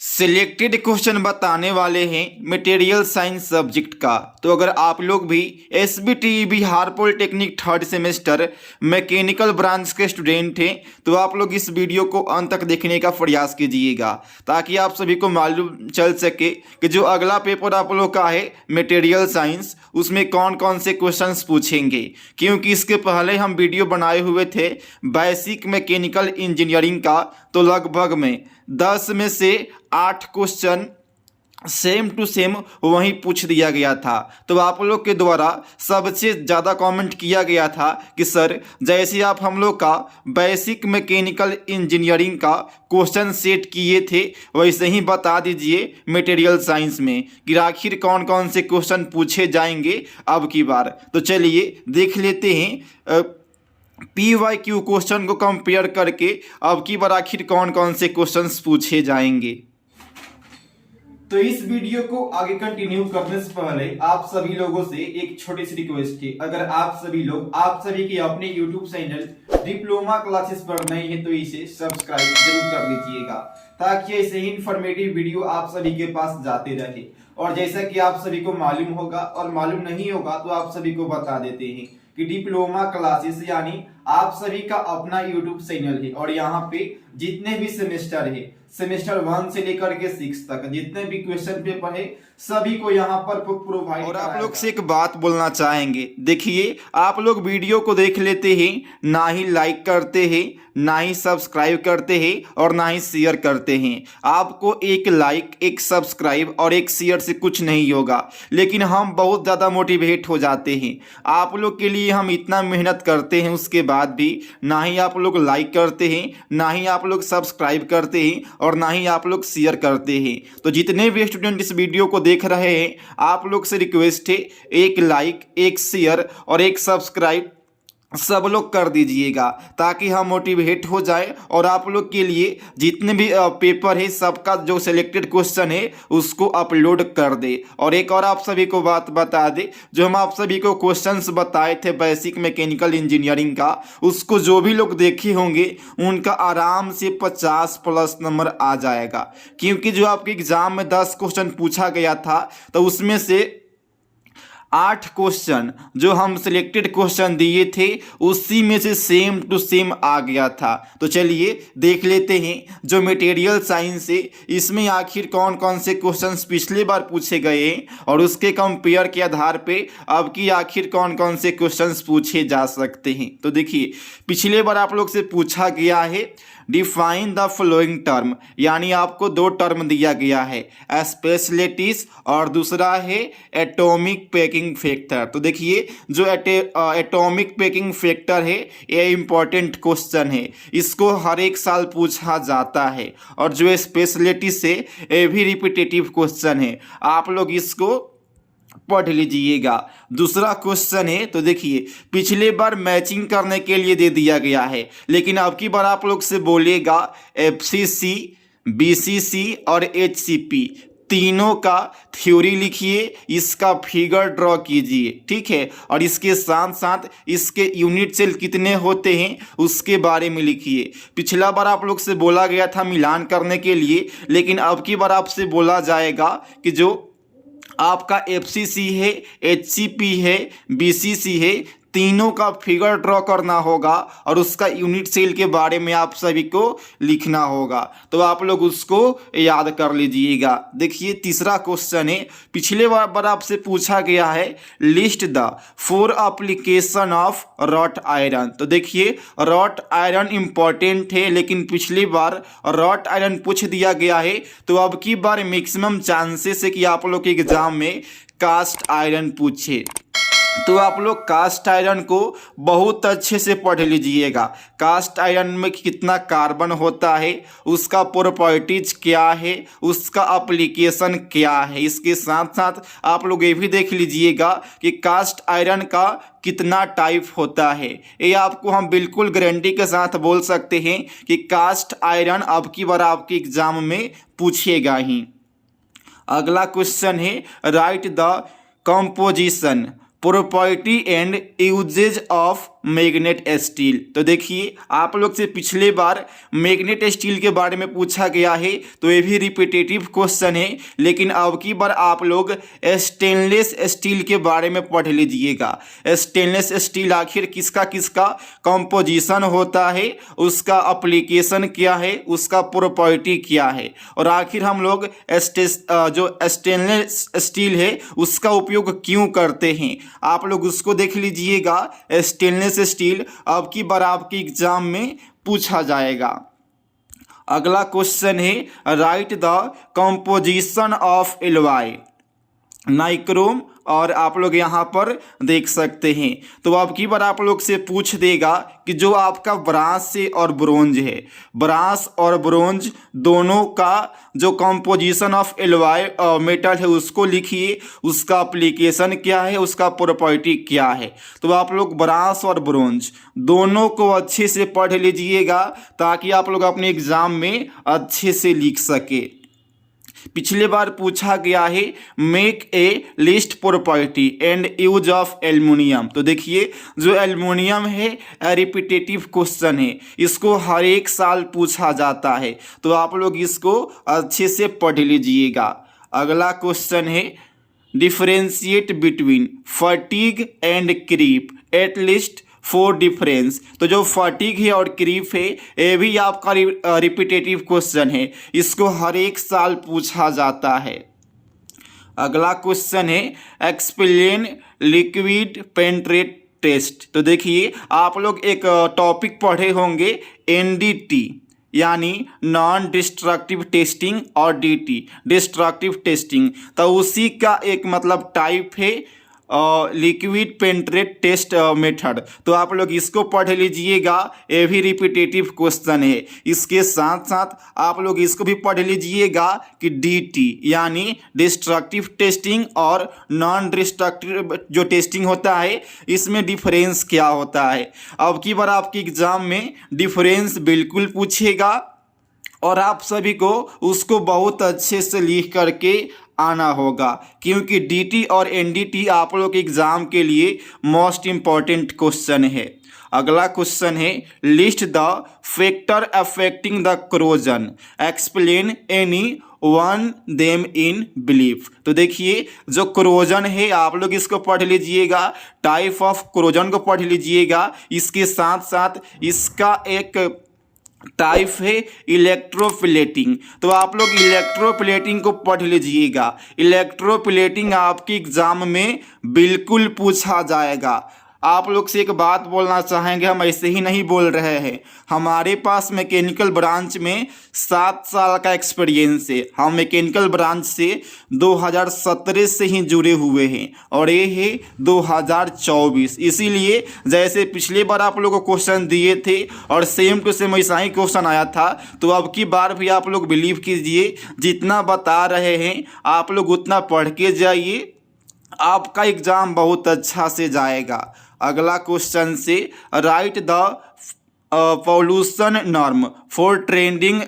Selected question बताने वाले हैं मटेरियल साइंस सब्जेक्ट का। तो अगर आप लोग भी SBTE Bihar polytechnic third semester mechanical branch के स्टूडेंट हैं तो आप लोग इस वीडियो को अंत तक देखने का प्रयास कीजिएगा ताकि आप सभी को मालूम चल सके कि जो अगला पेपर आप लोग का है मटेरियल साइंस उसमें कौन कौन से क्वेश्चंस पूछेंगे। क्योंकि इसके पहले हम वीडियो बनाए हुए थे बेसिक मैकेनिकल इंजीनियरिंग का, तो लगभग में 10 में से 8 क्वेश्चन सेम टू सेम वहीं पूछ दिया गया था। तो आप लोग के द्वारा सबसे ज़्यादा कमेंट किया गया था कि सर जैसे आप हम लोग का बेसिक मैकेनिकल इंजीनियरिंग का क्वेश्चन सेट किए थे वैसे ही बता दीजिए मटेरियल साइंस में कि आखिर कौन कौन से क्वेश्चन पूछे जाएंगे अब की बार। तो चलिए देख लेते हैं PYQ क्वेश्चन को कंपेयर करके अब की बार आखिर कौन कौन से क्वेश्चंस पूछे जाएंगे। तो इस वीडियो को आगे कंटिन्यू करने से पहले आप सभी लोगों से एक छोटी सी रिक्वेस्ट है। अगर आप सभी के अपने YouTube चैनल डिप्लोमा क्लासेस पर नए हैं तो इसे सब्सक्राइब जरूर कर लीजिएगा ताकि ऐसे ही इंफॉर्मेटिव वीडियो आप सभी के पास जाते रहे। और जैसा कि आप सभी को मालूम होगा और मालूम नहीं होगा तो आप सभी को बता देते हैं कि डिप्लोमा क्लासेस यानी आप सभी का अपना YouTube चैनल है और यहाँ पे जितने भी सेमेस्टर है, सेमेस्टर 1 से लेकर के 6 तक जितने भी क्वेश्चन पेपर है सभी को यहाँ पर प्रोवाइड। और आप लोग से एक बात बोलना चाहेंगे, देखिए आप लोग वीडियो को देख लेते हैं, ना ही लाइक करते हैं, ना ही सब्सक्राइब करते हैं और ना ही शेयर करते हैं। आपको एक लाइक, एक सब्सक्राइब और एक शेयर से कुछ नहीं होगा, लेकिन हम बहुत ज़्यादा मोटिवेट हो जाते हैं। आप लोग के लिए हम इतना मेहनत करते हैं, उसके बाद भी ना ही आप लोग लाइक करते हैं, ना ही आप लोग सब्सक्राइब करते हैं और ना ही आप लोग शेयर करते हैं। तो जितने भी स्टूडेंट इस वीडियो को देख रहे हैं आप लोग से रिक्वेस्ट है एक लाइक, एक शेयर और एक सब्सक्राइब सब लोग कर दीजिएगा ताकि हम मोटिवेट हो जाए और आप लोग के लिए जितने भी पेपर है सबका जो सिलेक्टेड क्वेश्चन है उसको अपलोड कर दे। और एक और आप सभी को बात बता दे, जो हम आप सभी को क्वेश्चंस बताए थे बेसिक मैकेनिकल इंजीनियरिंग का, उसको जो भी लोग देखे होंगे उनका आराम से 50+ नंबर आ जाएगा। क्योंकि जो आपके एग्जाम में 10 क्वेश्चन पूछा गया था तो उसमें से 8 क्वेश्चन जो हम सिलेक्टेड क्वेश्चन दिए थे उसी में से सेम टू सेम आ गया था। तो चलिए देख लेते हैं जो मटेरियल साइंस है इसमें आखिर कौन कौन से क्वेश्चंस पिछले बार पूछे गए हैं और उसके कंपेयर के आधार पे अब की आखिर कौन कौन से क्वेश्चंस पूछे जा सकते हैं। तो देखिए पिछले बार आप लोग से पूछा गया है डिफाइन द फॉलोइंग टर्म, यानी आपको 2 टर्म दिया गया है, स्पेशलिटीज और दूसरा है एटॉमिक पैकिंग फैक्टर। तो देखिए जो एटॉमिक पैकिंग फैक्टर है ये इंपॉर्टेंट क्वेश्चन है, इसको हर एक साल पूछा जाता है। और जो स्पेशलिटीज है ये भी रिपीटेटिव क्वेश्चन है, आप लोग इसको पढ़ लीजिएगा। दूसरा क्वेश्चन है, तो देखिए पिछले बार मैचिंग करने के लिए दे दिया गया है, लेकिन अब की बार आप लोग से बोलेगा FCC, BCC और HCP तीनों का थ्योरी लिखिए, इसका फिगर ड्रॉ कीजिए, ठीक है। और इसके साथ साथ इसके यूनिट सेल कितने होते हैं उसके बारे में लिखिए। पिछला बार आप लोग से बोला गया था मिलान करने के लिए, लेकिन अब की बार आपसे बोला जाएगा कि जो आपका FCC है, HCP है, BCC है, तीनों का फिगर ड्रॉ करना होगा और उसका यूनिट सेल के बारे में आप सभी को लिखना होगा। तो आप लोग उसको याद कर लीजिएगा। देखिए तीसरा क्वेश्चन है, पिछले बार आपसे पूछा गया है list the 4 application of wrought iron. तो देखिए रॉट आयरन इंपॉर्टेंट है, लेकिन पिछली बार रॉट आयरन पूछ दिया गया है, तो अब की बार मैक्सिमम चांसेस है कि आप लोग के एग्जाम में कास्ट आयरन पूछे। तो आप लोग कास्ट आयरन को बहुत अच्छे से पढ़ लीजिएगा। कास्ट आयरन में कितना कार्बन होता है, उसका प्रॉपर्टीज क्या है, उसका एप्लीकेशन क्या है। इसके साथ साथ आप लोग ये भी देख लीजिएगा कि कास्ट आयरन का कितना टाइप होता है। ये आपको हम बिल्कुल गारंटी के साथ बोल सकते हैं कि कास्ट आयरन अब की बार आपके एग्जाम में पूछेगा ही। अगला क्वेश्चन है write the composition, property and uses of magnet steel. तो देखिए आप लोग से पिछले बार मैग्नेट स्टील के बारे में पूछा गया है, तो ये भी रिपीटेटिव क्वेश्चन है, लेकिन अब की बार आप लोग स्टेनलेस स्टील के बारे में पढ़ लीजिएगा। स्टेनलेस स्टील आखिर किसका किसका कंपोजिशन होता है, उसका एप्लीकेशन क्या है, उसका प्रॉपर्टी क्या है, और आखिर हम लोग जो स्टेनलेस स्टील है उसका उपयोग क्यों करते हैं, आप लोग उसको देख लीजिएगा। स्टेनलेस स्टील अब की बार आपके एग्जाम में पूछा जाएगा। अगला क्वेश्चन है write the composition of alloy nichrome, और आप लोग यहाँ पर देख सकते हैं। तो अब की बार आप लोग से पूछ देगा कि जो आपका ब्रास से और ब्रोंज है, ब्रास और ब्रोंज दोनों का जो कंपोजिशन ऑफ एलॉय मेटल है उसको लिखिए, उसका एप्लीकेशन क्या है, उसका प्रॉपर्टी क्या है। तो आप लोग ब्रास और ब्रोंज दोनों को अच्छे से पढ़ लीजिएगा ताकि आप लोग अपने एग्जाम में अच्छे से लिख सके। पिछले बार पूछा गया है make a list property and use of aluminium. तो देखिए जो एल्युमिनियम है रिपीटेटिव क्वेश्चन है, इसको हर एक साल पूछा जाता है, तो आप लोग इसको अच्छे से पढ़ लीजिएगा। अगला क्वेश्चन है differentiate between fatigue and creep at least 4 difference. तो जो फटीग है और क्रीप है ये भी आपका रिपीटेटिव क्वेश्चन है, इसको हर एक साल पूछा जाता है। अगला क्वेश्चन है एक्सप्लेन लिक्विड पेनिट्रेट टेस्ट। तो देखिए आप लोग एक टॉपिक पढ़े होंगे एनडीटी यानी नॉन डिस्ट्रक्टिव टेस्टिंग और डीटी डिस्ट्रक्टिव टेस्टिंग, तो उसी का एक मतलब टाइप है लिक्विड पेनिट्रेट टेस्ट मेथड। तो आप लोग इसको पढ़ लीजिएगा, ये भी रिपीटेटिव क्वेश्चन है। इसके साथ साथ आप लोग इसको भी पढ़ लीजिएगा कि डीटी यानी डिस्ट्रक्टिव टेस्टिंग और नॉन डिस्ट्रक्टिव जो टेस्टिंग होता है इसमें डिफरेंस क्या होता है। अब की बार आपके एग्जाम में डिफरेंस बिल्कुल पूछेगा और आप सभी को उसको बहुत अच्छे से लिख करके आना होगा, क्योंकि डीटी और एनडीटी आप लोग के एग्जाम के लिए मोस्ट इम्पॉर्टेंट क्वेश्चन है। अगला क्वेश्चन है list the factor affecting the corrosion explain any one them in belief. तो देखिए जो क्रोजन है आप लोग इसको पढ़ लीजिएगा, टाइप ऑफ क्रोजन को पढ़ लीजिएगा, इसके साथ साथ इसका एक टाइप है इलेक्ट्रोप्लेटिंग। तो आप लोग इलेक्ट्रोप्लेटिंग को पढ़ लीजिएगा, इलेक्ट्रोप्लेटिंग आपके एग्जाम में बिल्कुल पूछा जाएगा। आप लोग से एक बात बोलना चाहेंगे, हम ऐसे ही नहीं बोल रहे हैं, हमारे पास मैकेनिकल ब्रांच में 7 साल का एक्सपीरियंस है। हम मैकेनिकल ब्रांच से 2017 से ही जुड़े हुए हैं और ये है 2024। इसीलिए जैसे पिछले बार आप लोगों को क्वेश्चन दिए थे और सेम टू सेम वैसा ही क्वेश्चन आया था, तो अब की बार भी आप लोग बिलीव कीजिए, जितना बता रहे हैं आप लोग उतना पढ़ के जाइए, आपका एग्जाम बहुत अच्छा से जाएगा। अगला क्वेश्चन से write the pollution norm for trending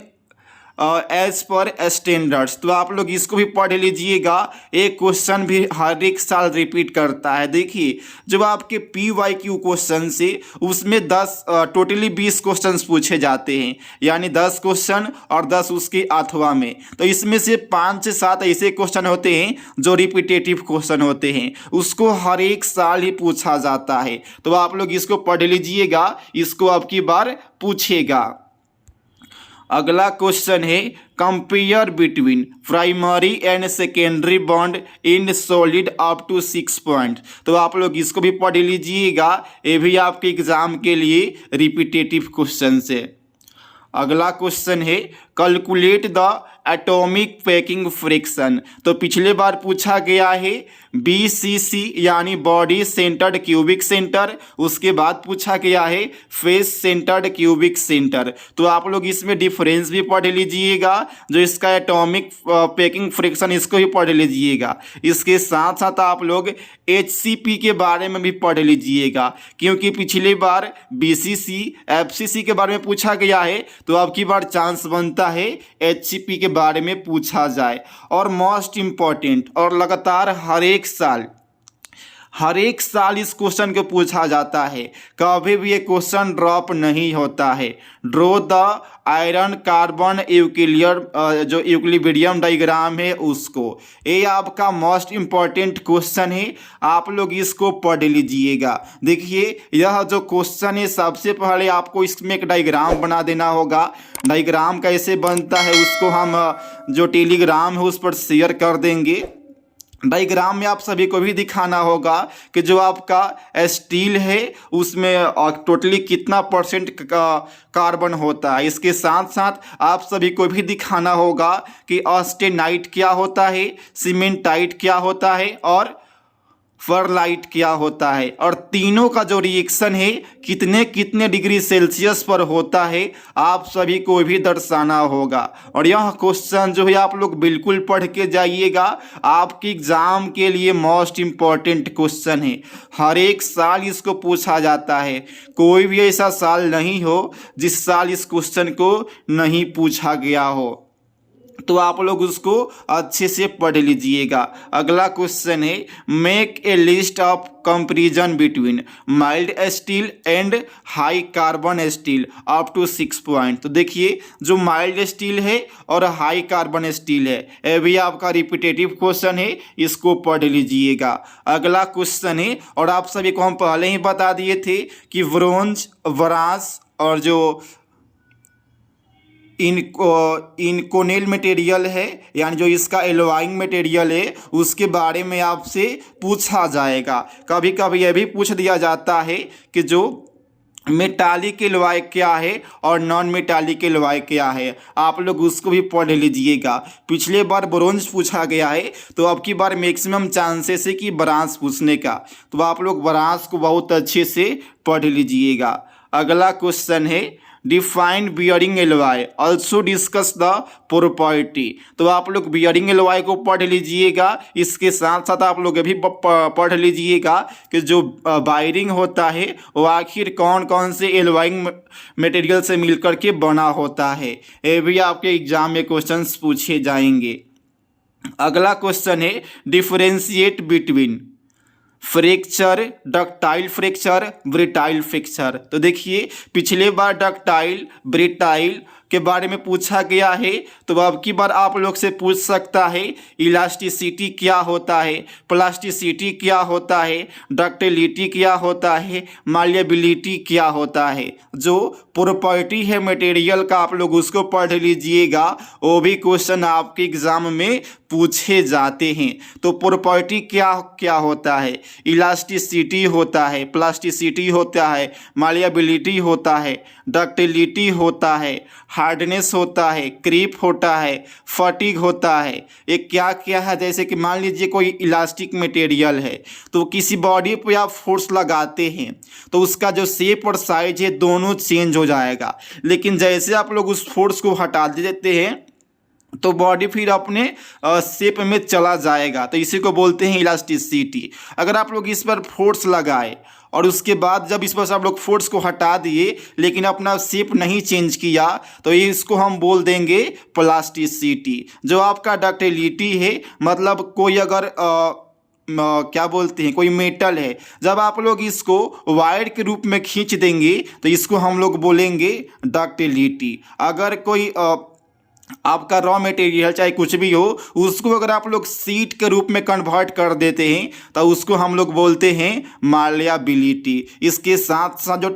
as per standards. तो आप लोग इसको भी पढ़ लीजिएगा, एक क्वेश्चन भी हर एक साल रिपीट करता है। देखिए जब आपके PYQ क्वेश्चन से उसमें 10 टोटली 20 क्वेश्चन पूछे जाते हैं, यानी 10 क्वेश्चन और 10 उसके अथवा में, तो इसमें से 5 से 7 ऐसे क्वेश्चन होते हैं जो रिपीटेटिव क्वेश्चन होते हैं, उसको हर एक साल ही पूछा जाता है। तो आप लोग इसको पढ़ लीजिएगा, इसको अब की बार पूछेगा। अगला क्वेश्चन है compare between primary and secondary bond in solid up to 6 point. तो आप लोग इसको भी पढ़ लीजिएगा, ये भी आपके एग्जाम के लिए रिपीटेटिव क्वेश्चन है। अगला क्वेश्चन है calculate the atomic packing friction. तो पिछले बार पूछा गया है BCC यानी बॉडी सेंटर्ड क्यूबिक सेंटर, उसके बाद पूछा गया है फेस सेंटर्ड क्यूबिक सेंटर। तो आप लोग इसमें डिफरेंस भी पढ़ लीजिएगा, जो इसका एटॉमिक पैकिंग फ्रिक्शन इसको भी पढ़ लीजिएगा। इसके साथ साथ आप लोग HCP के बारे में भी पढ़ लीजिएगा, क्योंकि पिछली बार BCC FCC के बारे में पूछा गया है, तो अब की बार चांस बनता है HCP के बारे में पूछा जाए। और मोस्ट इम्पॉर्टेंट और लगातार हर एक साल हर एक साल इस क्वेश्चन को पूछा जाता है, कभी भी ये क्वेश्चन ड्रॉप नहीं होता है। ड्रॉ द आयरन कार्बन जो यूक्लिबिडियम डायग्राम है उसको, ये आपका मोस्ट इम्पॉर्टेंट क्वेश्चन है, आप लोग इसको पढ़ लीजिएगा। देखिए यह जो क्वेश्चन है सबसे पहले आपको इसमें एक डायग्राम बना देना होगा। डायग्राम कैसे बनता है उसको हम जो टेलीग्राम है उस पर शेयर कर देंगे। डायग्राम में आप सभी को भी दिखाना होगा कि जो आपका स्टील है उसमें टोटली कितना परसेंट कार्बन होता है। इसके साथ साथ आप सभी को भी दिखाना होगा कि ऑस्टेनाइट क्या होता है, सीमेंटाइट क्या होता है और फर्लाइट क्या होता है, और तीनों का जो रिएक्शन है कितने कितने डिग्री सेल्सियस पर होता है आप सभी को भी दर्शाना होगा। और यह क्वेश्चन जो है आप लोग बिल्कुल पढ़ के जाइएगा, आपके एग्जाम के लिए मोस्ट इम्पॉर्टेंट क्वेश्चन है। हर एक साल इसको पूछा जाता है, कोई भी ऐसा साल नहीं हो जिस साल इस क्वेश्चन को नहीं पूछा गया हो, तो आप लोग उसको अच्छे से पढ़ लीजिएगा। अगला क्वेश्चन है, make a list of comparison between mild steel and high carbon steel up to 6 point. तो देखिए जो माइल्ड स्टील है और हाई कार्बन स्टील है, ये भी आपका रिपीटेटिव क्वेश्चन है, इसको पढ़ लीजिएगा। अगला क्वेश्चन है, और आप सभी को हम पहले ही बता दिए थे कि ब्रोंज, ब्रास और जो इनकोनेल मटेरियल है यानी जो इसका एलोइंग मटेरियल है उसके बारे में आपसे पूछा जाएगा। कभी कभी यह भी पूछ दिया जाता है कि जो मेटालिक एलॉय क्या है और नॉन मेटालिक एलॉय क्या है, आप लोग उसको भी पढ़ लीजिएगा। पिछले बार ब्रोंज पूछा गया है तो अब की बार मैक्सिमम चांसेस है कि ब्रास पूछने का, तो आप लोग ब्रास को बहुत अच्छे से पढ़ लीजिएगा। अगला क्वेश्चन है, defined bearing alloy also discuss the property. तो आप लोग बियरिंग एलॉय को पढ़ लीजिएगा, इसके साथ साथ आप लोग भी पढ़ लीजिएगा कि जो वायरिंग होता है वो आखिर कौन कौन से एलॉइंग मटेरियल से मिलकर के बना होता है, ये भी आपके एग्जाम में क्वेश्चंस पूछे जाएंगे। अगला क्वेश्चन है, differentiate between fracture, ductile fracture, brittle fracture. तो देखिए पिछले बार डक्टाइल, ब्रिटाइल के बारे में पूछा गया है, तो अब की बार आप लोग से पूछ सकता है इलास्टिसिटी क्या होता है, प्लास्टिसिटी क्या होता है, डक्टिलिटी क्या होता है, मालिएबिलिटी क्या होता है। जो प्रॉपर्टी है मटेरियल का आप लोग उसको पढ़ लीजिएगा, वो भी क्वेश्चन आपके एग्जाम में पूछे जाते हैं। तो प्रॉपर्टी क्या क्या होता है, इलास्टिसिटी होता है, प्लास्टिसिटी होता है, मालिएबिलिटी होता है, डक्टिलिटी होता है, हार्डनेस होता है, क्रीप होता है, फटीग होता है। ये क्या क्या है, जैसे कि मान लीजिए कोई इलास्टिक मटेरियल है तो किसी बॉडी पे आप फोर्स लगाते हैं तो उसका जो शेप और साइज है दोनों चेंज हो जाएगा, लेकिन जैसे आप लोग उस फोर्स को हटा देते हैं तो बॉडी फिर अपने शेप में चला जाएगा, तो इसी को बोलते हैं इलास्टिसिटी। अगर आप लोग इस पर फोर्स लगाए और उसके बाद जब इस पर से आप लोग फोर्स को हटा दिए लेकिन अपना शेप नहीं चेंज किया तो ये इसको हम बोल देंगे प्लास्टिसिटी। जो आपका डक्टिलिटी है, मतलब कोई अगर क्या बोलते हैं, कोई मेटल है, जब आप लोग इसको वायर के रूप में खींच देंगे तो इसको हम लोग बोलेंगे डक्टिलिटी। अगर कोई आपका रॉ मटेरियल चाहे कुछ भी हो उसको अगर आप लोग सीट के रूप में कन्वर्ट कर देते हैं तो उसको हम लोग बोलते हैं मालिएबिलिटी। इसके साथ साथ जो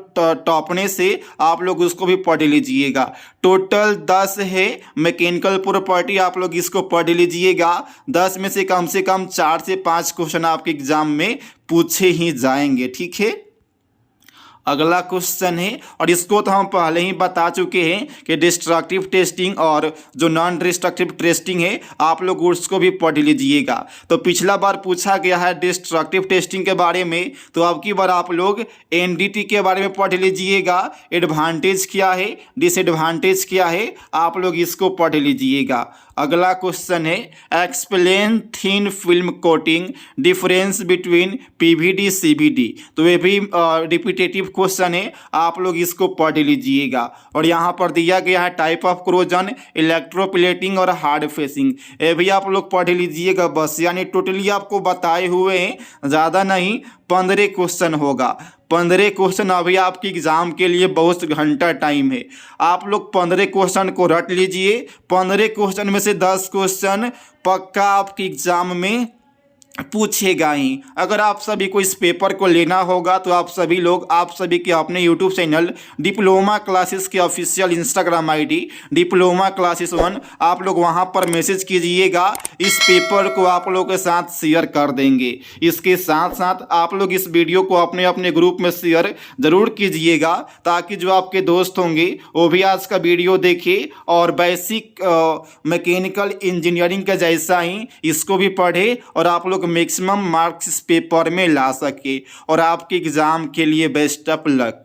टॉपनेस है आप लोग उसको भी पढ़ लीजिएगा। टोटल 10 है मैकेनिकल प्रॉपर्टी, आप लोग इसको पढ़ लीजिएगा। 10 में से कम 4 से 5 क्वेश्चन आपके एग्जाम में पूछे ही जाएंगे, ठीक है। अगला क्वेश्चन है, और इसको तो हम पहले ही बता चुके हैं कि डिस्ट्रक्टिव टेस्टिंग और जो नॉन डिस्ट्रक्टिव टेस्टिंग है आप लोग उसको भी पढ़ लीजिएगा। तो पिछला बार पूछा गया है डिस्ट्रक्टिव टेस्टिंग के बारे में, तो अब की बार आप लोग एनडीटी के बारे में पढ़ लीजिएगा। एडवांटेज क्या है, डिसएडवांटेज क्या है, आप लोग इसको पढ़ लीजिएगा। अगला क्वेश्चन है explain thin film coating difference between PVD CVD. तो ये भी रिपीटेटिव क्वेश्चन है, आप लोग इसको पढ़ लीजिएगा। और यहाँ पर दिया गया है टाइप ऑफ क्रोजन, इलेक्ट्रोप्लेटिंग और हार्ड फेसिंग, ये भी आप लोग पढ़ लीजिएगा बस। यानी टोटली आपको बताए हुए हैं, ज़्यादा नहीं, 15 क्वेश्चन होगा। 15 क्वेश्चन अभी आपकी एग्जाम के लिए बहुत घंटा टाइम है। आप लोग 15 क्वेश्चन को रट लीजिए। 15 क्वेश्चन में से 10 क्वेश्चन पक्का आपकी एग्जाम में पूछेगा ही। अगर आप सभी को इस पेपर को लेना होगा तो आप सभी के अपने यूट्यूब चैनल डिप्लोमा क्लासेस के official Instagram ID diploma classes 1, आप लोग वहां पर मैसेज कीजिएगा। इस पेपर को आप लोगों के साथ शेयर कर देंगे। इसके साथ साथ आप लोग इस वीडियो को अपने अपने ग्रुप में शेयर ज़रूर कीजिएगा, ताकि जो आपके दोस्त होंगे वो भी आज का वीडियो देखे और बेसिक मैकेनिकल इंजीनियरिंग का जैसा ही इसको भी पढ़े और आप लोग मैक्सिमम मार्क्स इस पेपर में ला सके। और आपके एग्ज़ाम के लिए बेस्ट ऑफ लक।